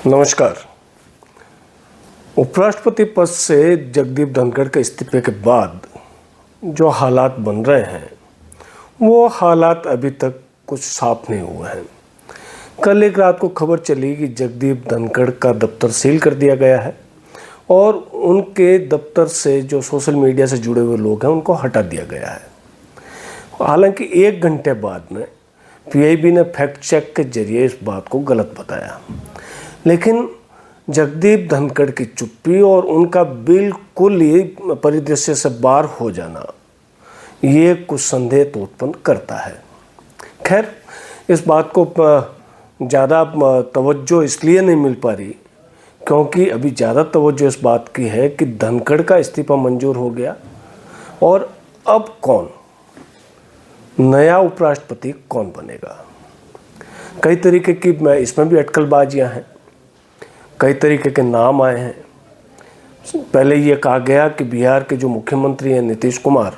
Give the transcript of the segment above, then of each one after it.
नमस्कार। उपराष्ट्रपति पद से जगदीप धनखड़ के इस्तीफे के बाद जो हालात बन रहे हैं वो हालात अभी तक कुछ साफ नहीं हुए हैं। कल एक रात को खबर चली कि जगदीप धनखड़ का दफ्तर सील कर दिया गया है और उनके दफ्तर से जो सोशल मीडिया से जुड़े हुए लोग हैं उनको हटा दिया गया है। हालांकि 1 घंटे बाद में पीआईबी ने फैक्ट चेक के जरिए इस बात को गलत बताया, लेकिन जगदीप धनखड़ की चुप्पी और उनका बिल्कुल ही परिदृश्य से बाहर हो जाना ये कुछ संदेह तो उत्पन्न करता है। खैर, इस बात को ज़्यादा तवज्जो इसलिए नहीं मिल पा रही क्योंकि अभी ज़्यादा तवज्जो इस बात की है कि धनखड़ का इस्तीफा मंजूर हो गया और अब कौन नया उपराष्ट्रपति कौन बनेगा। कई तरीके की इसमें भी अटकलबाजियां हैं, कई तरीके के नाम आए हैं। पहले ये कहा गया कि बिहार के जो मुख्यमंत्री हैं नीतीश कुमार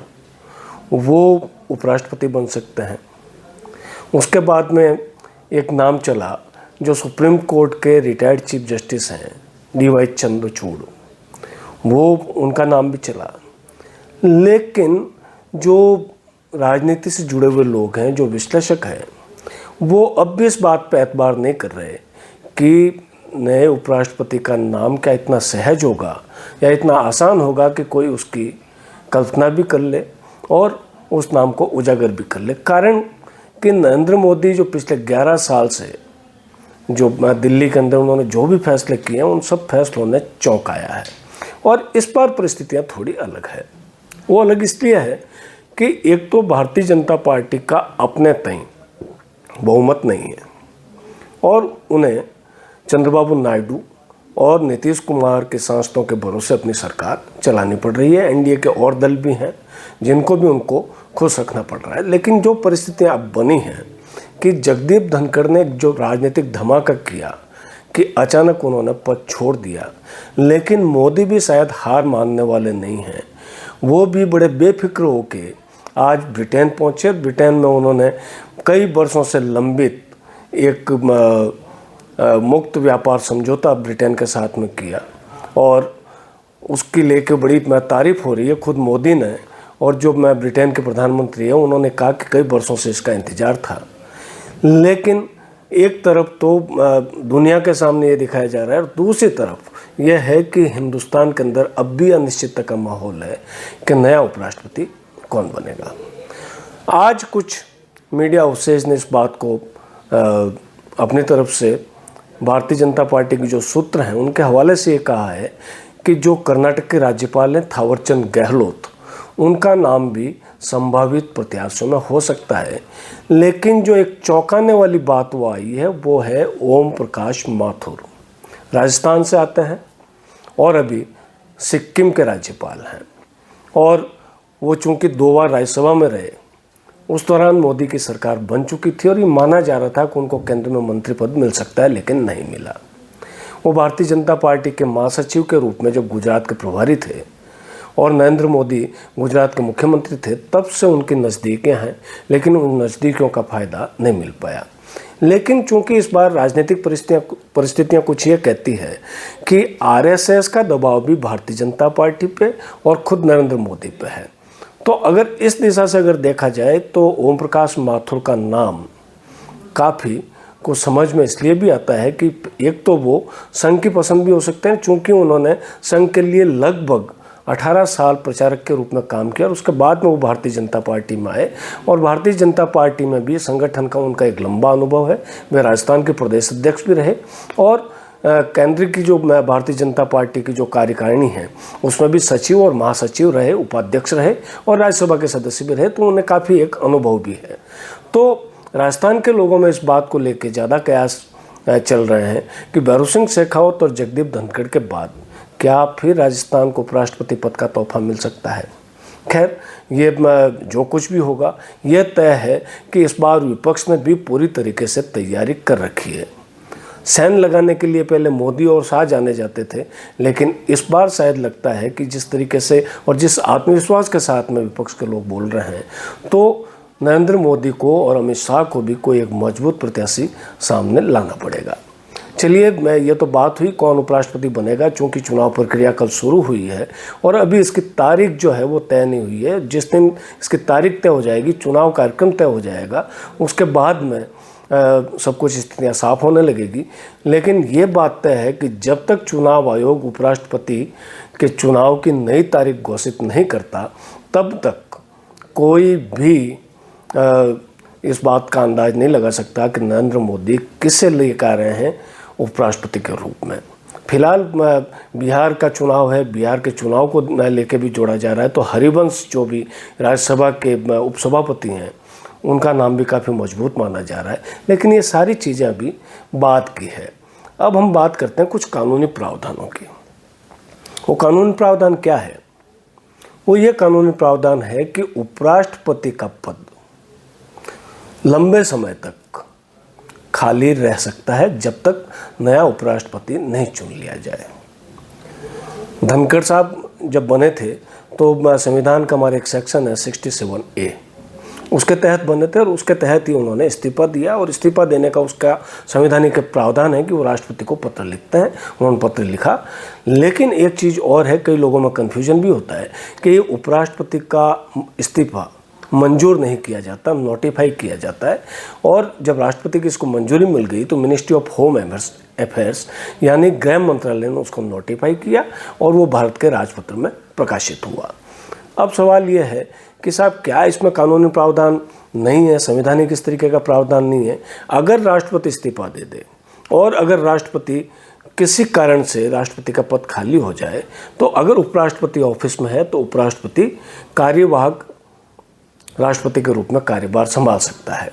वो उपराष्ट्रपति बन सकते हैं। उसके बाद में एक नाम चला जो सुप्रीम कोर्ट के रिटायर्ड चीफ जस्टिस हैं DY चंद्रचूड़, वो उनका नाम भी चला। लेकिन जो राजनीति से जुड़े हुए लोग हैं, जो विश्लेषक हैं, वो अब भी इस बात पे एतबार नहीं कर रहे कि नए उपराष्ट्रपति का नाम क्या इतना सहज होगा या इतना आसान होगा कि कोई उसकी कल्पना भी कर ले और उस नाम को उजागर भी कर ले। कारण कि नरेंद्र मोदी जो पिछले 11 साल से जो दिल्ली के अंदर उन्होंने जो भी फैसले किए हैं उन सब फैसलों ने चौंकाया है और इस बार परिस्थितियां थोड़ी अलग है। वो अलग इसलिए है कि एक तो भारतीय जनता पार्टी का अपने तय बहुमत नहीं है और उन्हें चंद्रबाबू नायडू और नीतीश कुमार के सांसदों के भरोसे अपनी सरकार चलानी पड़ रही है। एनडीए के और दल भी हैं जिनको भी उनको खुश रखना पड़ रहा है। लेकिन जो परिस्थितियां अब बनी हैं कि जगदीप धनखड़ ने जो राजनीतिक धमाका किया कि अचानक उन्होंने पद छोड़ दिया, लेकिन मोदी भी शायद हार मानने वाले नहीं हैं। वो भी बड़े बेफिक्र होके आज ब्रिटेन पहुँचे। ब्रिटेन में उन्होंने कई वर्षों से लंबित एक मुक्त व्यापार समझौता ब्रिटेन के साथ में किया और उसकी लेके बड़ी तारीफ हो रही है खुद मोदी ने। और जो ब्रिटेन के प्रधानमंत्री हैं उन्होंने कहा कि कई वर्षों से इसका इंतज़ार था। लेकिन एक तरफ तो दुनिया के सामने ये दिखाया जा रहा है और दूसरी तरफ यह है कि हिंदुस्तान के अंदर अब भी अनिश्चितता का माहौल है कि नया उपराष्ट्रपति कौन बनेगा। आज कुछ मीडिया हाउसेज ने इस बात को अपनी तरफ से भारतीय जनता पार्टी के जो सूत्र हैं उनके हवाले से ये कहा है कि जो कर्नाटक के राज्यपाल हैं थावरचंद गहलोत, उनका नाम भी संभावित प्रत्याशियों में हो सकता है। लेकिन जो एक चौंकाने वाली बात वो आई है वो है ओम प्रकाश माथुर, राजस्थान से आते हैं और अभी सिक्किम के राज्यपाल हैं और वो चूँकि 2 बार राज्यसभा में रहे, उस दौरान मोदी की सरकार बन चुकी थी और ये माना जा रहा था कि उनको केंद्र में मंत्री पद मिल सकता है, लेकिन नहीं मिला। वो भारतीय जनता पार्टी के महासचिव के रूप में जब गुजरात के प्रभारी थे और नरेंद्र मोदी गुजरात के मुख्यमंत्री थे तब से उनकी नज़दीकियाँ हैं, लेकिन उन नज़दीकियों का फ़ायदा नहीं मिल पाया। लेकिन चूंकि इस बार राजनीतिक परिस्थितियाँ कुछ ये कहती है कि RSS का दबाव भी भारतीय जनता पार्टी पे और खुद नरेंद्र मोदी पे है, तो अगर इस दिशा से अगर देखा जाए तो ओम प्रकाश माथुर का नाम काफ़ी को समझ में इसलिए भी आता है कि एक तो वो संघ की पसंद भी हो सकते हैं चूँकि उन्होंने संघ के लिए लगभग 18 साल प्रचारक के रूप में काम किया और उसके बाद में वो भारतीय जनता पार्टी में आए और भारतीय जनता पार्टी में भी संगठन का उनका एक लंबा अनुभव है। वे राजस्थान के प्रदेश अध्यक्ष भी रहे और केंद्र की जो भारतीय जनता पार्टी की जो कार्यकारिणी है उसमें भी सचिव और महासचिव रहे, उपाध्यक्ष रहे और राज्यसभा के सदस्य भी रहे, तो उन्हें काफ़ी एक अनुभव भी है। तो राजस्थान के लोगों में इस बात को लेकर ज़्यादा कयास चल रहे हैं कि भैरों सिंह शेखावत और जगदीप धनखड़ के बाद क्या फिर राजस्थान को उपराष्ट्रपति पद का तोहफा मिल सकता है। खैर, ये जो कुछ भी होगा यह तय है कि इस बार विपक्ष ने भी पूरी तरीके से तैयारी कर रखी है। सैन लगाने के लिए पहले मोदी और शाह जाने जाते थे, लेकिन इस बार शायद लगता है कि जिस तरीके से और जिस आत्मविश्वास के साथ में विपक्ष के लोग बोल रहे हैं तो नरेंद्र मोदी को और अमित शाह को भी कोई एक मजबूत प्रत्याशी सामने लाना पड़ेगा। चलिए, मैं ये तो बात हुई कौन उपराष्ट्रपति बनेगा, चूँकि चुनाव प्रक्रिया कल शुरू हुई है और अभी इसकी तारीख जो है वो तय नहीं हुई है। जिस दिन इसकी तारीख तय हो जाएगी, चुनाव कार्यक्रम तय हो जाएगा, उसके बाद में सब कुछ स्थितियाँ साफ होने लगेगी। लेकिन ये बात तय है कि जब तक चुनाव आयोग उपराष्ट्रपति के चुनाव की नई तारीख घोषित नहीं करता, तब तक कोई भी इस बात का अंदाज नहीं लगा सकता कि नरेंद्र मोदी किसे लेकर आ रहे हैं उपराष्ट्रपति के रूप में। फिलहाल बिहार का चुनाव है, बिहार के चुनाव को लेके भी जोड़ा जा रहा है, तो हरिवंश जो भी राज्यसभा के उपसभापति हैं, उनका नाम भी काफ़ी मजबूत माना जा रहा है। लेकिन ये सारी चीज़ें अभी बात की है। अब हम बात करते हैं कुछ कानूनी प्रावधानों की। वो कानूनी प्रावधान क्या है? वो ये कानूनी प्रावधान है कि उपराष्ट्रपति का पद लंबे समय तक खाली रह सकता है जब तक नया उपराष्ट्रपति नहीं चुन लिया जाए। धनखड़ साहब जब बने थे तो संविधान का हमारा एक सेक्शन है 67A, उसके तहत बने थे और उसके तहत ही उन्होंने इस्तीफा दिया। और इस्तीफा देने का उसका संवैधानिक प्रावधान है कि वो राष्ट्रपति को पत्र लिखते हैं। उन्होंने पत्र लिखा। लेकिन एक चीज़ और है, कई लोगों में कन्फ्यूजन भी होता है कि ये उपराष्ट्रपति का इस्तीफा मंजूर नहीं किया जाता, नोटिफाई किया जाता है। और जब राष्ट्रपति की इसको मंजूरी मिल गई तो मिनिस्ट्री ऑफ होम अफेयर्स यानी गृह मंत्रालय ने उसको नोटिफाई किया और वो भारत के राजपत्र में प्रकाशित हुआ। अब सवाल ये है कि साहब, क्या इसमें कानूनी प्रावधान नहीं है, संवैधानिक इस तरीके का प्रावधान नहीं है? अगर राष्ट्रपति इस्तीफा दे दे और अगर राष्ट्रपति किसी कारण से राष्ट्रपति का पद खाली हो जाए, तो अगर उपराष्ट्रपति ऑफिस में है तो उपराष्ट्रपति कार्यवाहक राष्ट्रपति के रूप में कार्यभार संभाल सकता है।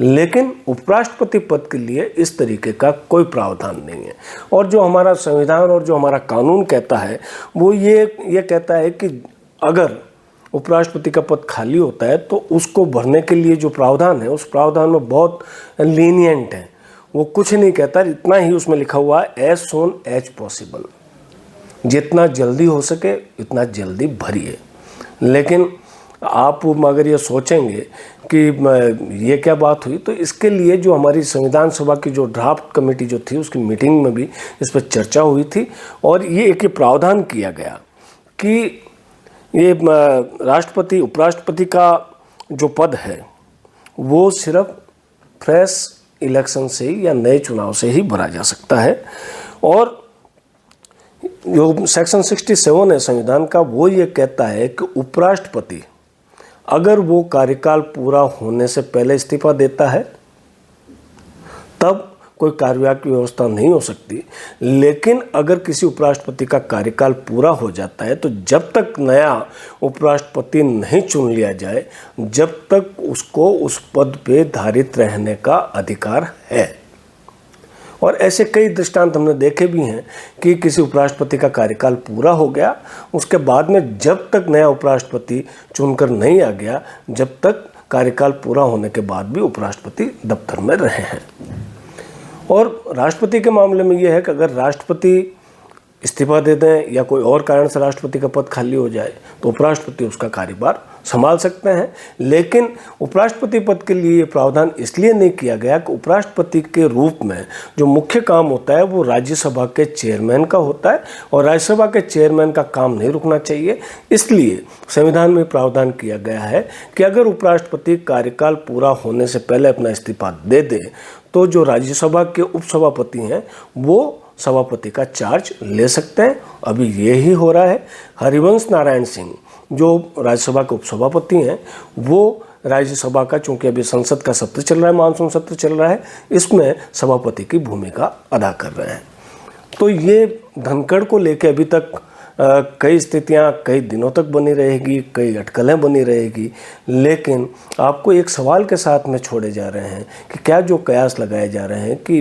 लेकिन उपराष्ट्रपति पद के लिए इस तरीके का कोई प्रावधान नहीं है। और जो हमारा संविधान और जो हमारा कानून कहता है वो ये कहता है कि अगर उपराष्ट्रपति का पद खाली होता है तो उसको भरने के लिए जो प्रावधान है, उस प्रावधान में बहुत लीनियंट है। वो कुछ नहीं कहता, इतना ही उसमें लिखा हुआ है, एज सोन एज पॉसिबल, जितना जल्दी हो सके इतना जल्दी भरिए। लेकिन आप अगर ये सोचेंगे कि ये क्या बात हुई, तो इसके लिए जो हमारी संविधान सभा की जो ड्राफ्ट कमेटी जो थी, उसकी मीटिंग में भी इस पर चर्चा हुई थी और ये एक प्रावधान किया गया कि ये राष्ट्रपति उपराष्ट्रपति का जो पद है वो सिर्फ फ्रेश इलेक्शन से या नए चुनाव से ही भरा जा सकता है। और जो सेक्शन 67 है संविधान का, वो ये कहता है कि उपराष्ट्रपति अगर वो कार्यकाल पूरा होने से पहले इस्तीफा देता है तब कोई कार्यवाही की व्यवस्था नहीं हो सकती। लेकिन अगर किसी उपराष्ट्रपति का कार्यकाल पूरा हो जाता है तो जब तक नया उपराष्ट्रपति नहीं चुन लिया जाए, जब तक उसको उस पद पे धारित रहने का अधिकार है। और ऐसे कई दृष्टांत हमने देखे भी हैं कि किसी उपराष्ट्रपति का कार्यकाल पूरा हो गया, उसके बाद में जब तक नया उपराष्ट्रपति चुनकर नहीं आ गया, जब तक कार्यकाल पूरा होने के बाद भी उपराष्ट्रपति दफ्तर में रहे हैं। और राष्ट्रपति के मामले में यह है कि अगर राष्ट्रपति इस्तीफा दे दें या कोई और कारण से राष्ट्रपति का पद खाली हो जाए तो उपराष्ट्रपति उसका कार्यभार संभाल सकते हैं। लेकिन उपराष्ट्रपति पद के लिए ये प्रावधान इसलिए नहीं किया गया कि उपराष्ट्रपति के रूप में जो मुख्य काम होता है वो राज्यसभा के चेयरमैन का होता है और राज्यसभा के चेयरमैन का काम नहीं रुकना चाहिए। इसलिए संविधान में प्रावधान किया गया है कि अगर उपराष्ट्रपति कार्यकाल पूरा होने से पहले अपना इस्तीफा दे दे तो जो राज्यसभा के उपसभापति हैं वो सभापति का चार्ज ले सकते हैं। अभी यही हो रहा है। हरिवंश नारायण सिंह जो राज्यसभा के उपसभापति हैं वो राज्यसभा का, चूंकि अभी संसद का सत्र चल रहा है, मानसून सत्र चल रहा है, इसमें सभापति की भूमिका अदा कर रहे हैं। तो ये धनखड़ को लेकर अभी तक कई स्थितियां कई दिनों तक बनी रहेगी, कई अटकलें बनी रहेगी। लेकिन आपको एक सवाल के साथ में छोड़े जा रहे हैं कि क्या जो कयास लगाए जा रहे हैं कि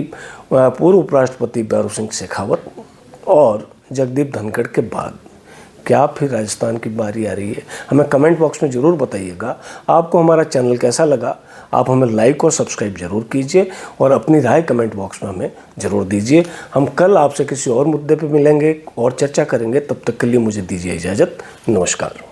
पूर्व उपराष्ट्रपति भैरों सिंह शेखावत और जगदीप धनखड़ के बाद क्या फिर राजस्थान की बारी आ रही है? हमें कमेंट बॉक्स में ज़रूर बताइएगा। आपको हमारा चैनल कैसा लगा? आप हमें लाइक और सब्सक्राइब ज़रूर कीजिए और अपनी राय कमेंट बॉक्स में हमें ज़रूर दीजिए। हम कल आपसे किसी और मुद्दे पर मिलेंगे और चर्चा करेंगे। तब तक के लिए मुझे दीजिए इजाज़त। नमस्कार।